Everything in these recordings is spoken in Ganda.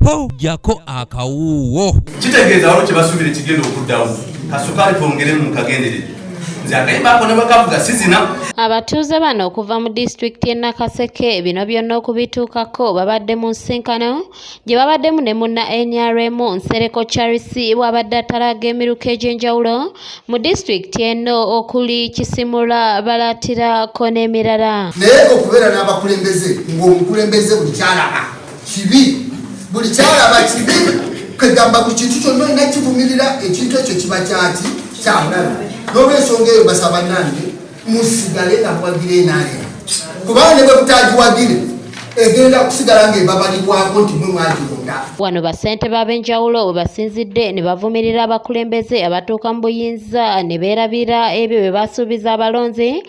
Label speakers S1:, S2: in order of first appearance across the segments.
S1: po jako akawuwo
S2: kitegeeza walo kye basuubira kigenda okuddawo kasukali twongeremu kagenderere nze akayimbaako ne bakavuga sizina.
S3: Abatuuze bano okuva mu disitulikiti y'e Nakaseke bino byonna okubituukako babadde mu nsinkano gye babaddemu ne munna NRM Nsereko Charles bw'abadde atalaga emiruka egy'enjawulo mu disitulikiti eno okuli Kisimula, Balatira ko n'emirala.
S4: Naye okubeera n'abakulembeze ng'omukulembeze buli kyalaba kibi, buli kyalaba kibi, kegamba buli kintu kyonna olina kivumirira ekintu ekyo kiba kyaki kyamulabe. N'olwensonga eyo basaba nange musigale nga muwagire naye kubanga ne bwe mutagiwagire egenda kusigala ng'ebabalibwako nti mwe mwagironda.
S3: Wano bassentebe ab'enjawulo bwe basinzidde ne bavumirira abakulembeze abatuuka mu buyinza ne beerabira ebyo bye basuubiza abalonzi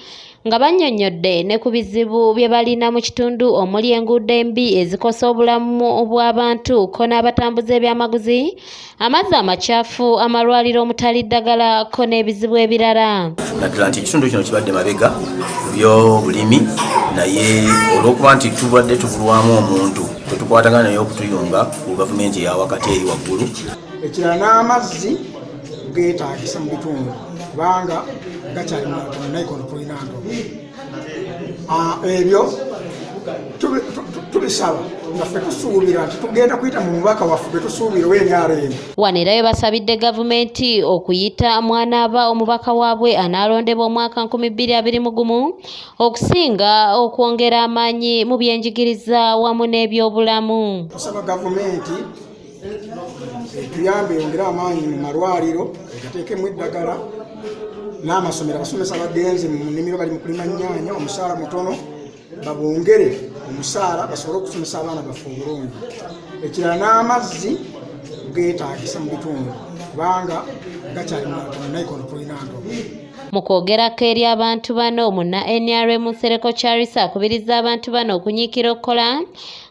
S3: nga bannyonnyodde ne ku bizibu bye balina mu kitundu omuli enguudo embi ezikosa obulamu bw'abantu ko n'abatambuza ebyamaguzi, amazzi amakyafu, amalwaliro omutali ddagala ko n'ebizibu ebirala.
S5: Naddala nti ekitundu kino kibadde mabega by'obulimi naye olw'okuba nti tubadde tubulwamu omuntu tetukwatagana naye okutuyunga ku gavumenti eya wakati eri waggulu.
S6: Ekirala n'amazzi geetaagisa mu bitundu kubanga gakyali mu Naikono tulina ebyo tubisaba nga ffe tusuubira nti tugenda kuyita mu mubaka waffe gwe tusuubira w'enyaremu.
S3: Wano era basabidde gavumenti okuyita mwanaaba omubaka waabwe anaalondebwa omwaka 2021 okusinga okwongera amaanyi mu byenjigiriza wamu n'ebyobulamu.
S6: Tusaba gavumenti tuyambe yongere amaanyi mu malwaliro egateekemu eddagala n'amasomero abasomesa bagenze mu nnimiro bali mu kulima nnyaanya omusaala mutono babongere omusaala basobole okusomesa abaana baffe obulungi. Ekirala n'amazzi geetaagisa mu bitundu kubanga gakyali mu Naikono tulina
S3: mu kwogerako eri abantu bano munna NRM Nsereko Charles akubiriza abantu bano okunyiikira okukola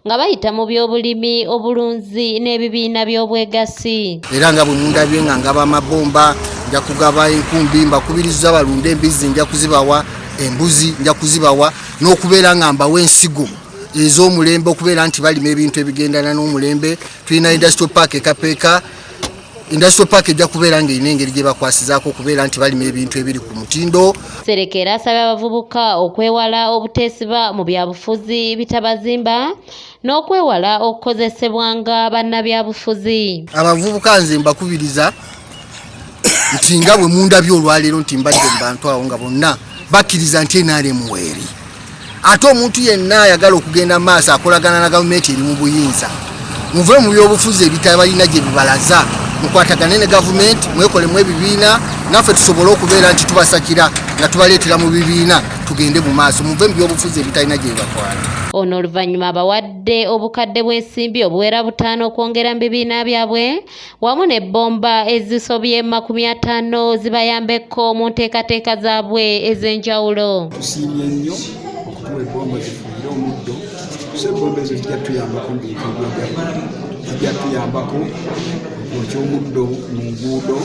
S3: nga bayita mu by'obulimi, obulunzi n'ebibiina by'obwegassi.
S4: Era nga bwe mundabye nga ngaba amabomba, nja kugaba enkumbi, mbakubiriza balunde embizzi, nja kuzibawa embuzi, nja kuzibawa n'okubeera nga mbawa ensigo ez'omulembe okubeera nti balima ebintu ebigendana n'omulembe. Tulina industrial park Kapeeka. Industrial park ejja kubeera ng'erina engeri gye bakwasizaako okubeera nti balima ebintu ebiri ku mutindo.
S3: Sereka era asabye abavubuka okwewala obuteesiba mu byabufuzi bitabazimba n'okwewala okukozesebwanga bannabyabufuzi.
S4: Abavubuka nze mbakubiriza nti nga bwe mundabye olwaleero nti mbadde mu bantu awo nga bonna bakkiriza nti NRM weeri. Ate omuntu yenna ayagala okugenda mu maaso akolagana na gavumenti eri mu buyinza, muve mu byobufuzi ebitabalina gye bibalaza, mukwatagane ne gavumenti, mwekolemu ebibiina, naffe tusobole okubeera nti tubasakira nga tubaleetera mu bibiina tugende mu maaso, muve mu byobufuzi ebitalina gye bibatwala.
S3: Ono oluvannyuma bawadde obukadde bw'ensimbi obuwera 5 okwongera mu bibiina byabwe wamu n'ebbomba ezisobye 50 zibayambeko mu nteekateeka zaabwe ez'enjawulo.
S6: Tusiimye nnyo okutuwa ebbomba zifuuyire omuddo, so ebbomba ezo zijja tuyambako mu bintu by'enjawulo, zijja tuyambako okyomuddo mu nguudo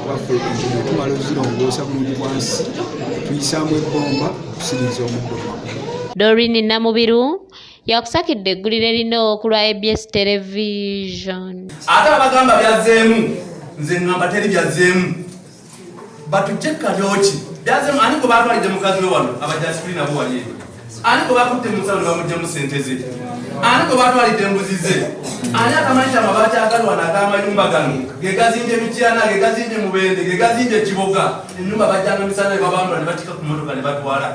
S6: waffe enjiri tumala ozirongoosa bulungi bwansi tuyisaamu ebbomba okusiriza omuddo.
S3: Doreen Namubiru yakusakidde eggulire lino ku lwa ABS Television.
S2: Ate abagamba byazeemu, nze ngamba teri byazeemu. Batujje Kajooki byazeemu ani ko batwalidde mukazi we wano abajasipuli nabo wali eyo. Ani ko bakutte musawo ne bamuggyamu ssente ze. Ani ko batwalidde embuzi ze. Ani akamanyisa amabaati agalwana ag'amayumba gano ge gazinje Mityana, ge gazinje Mubende, ge gazinje Kiboga. Ennyumba bajjanga misana ne babambula ne batika ku mmotoka ne batwala.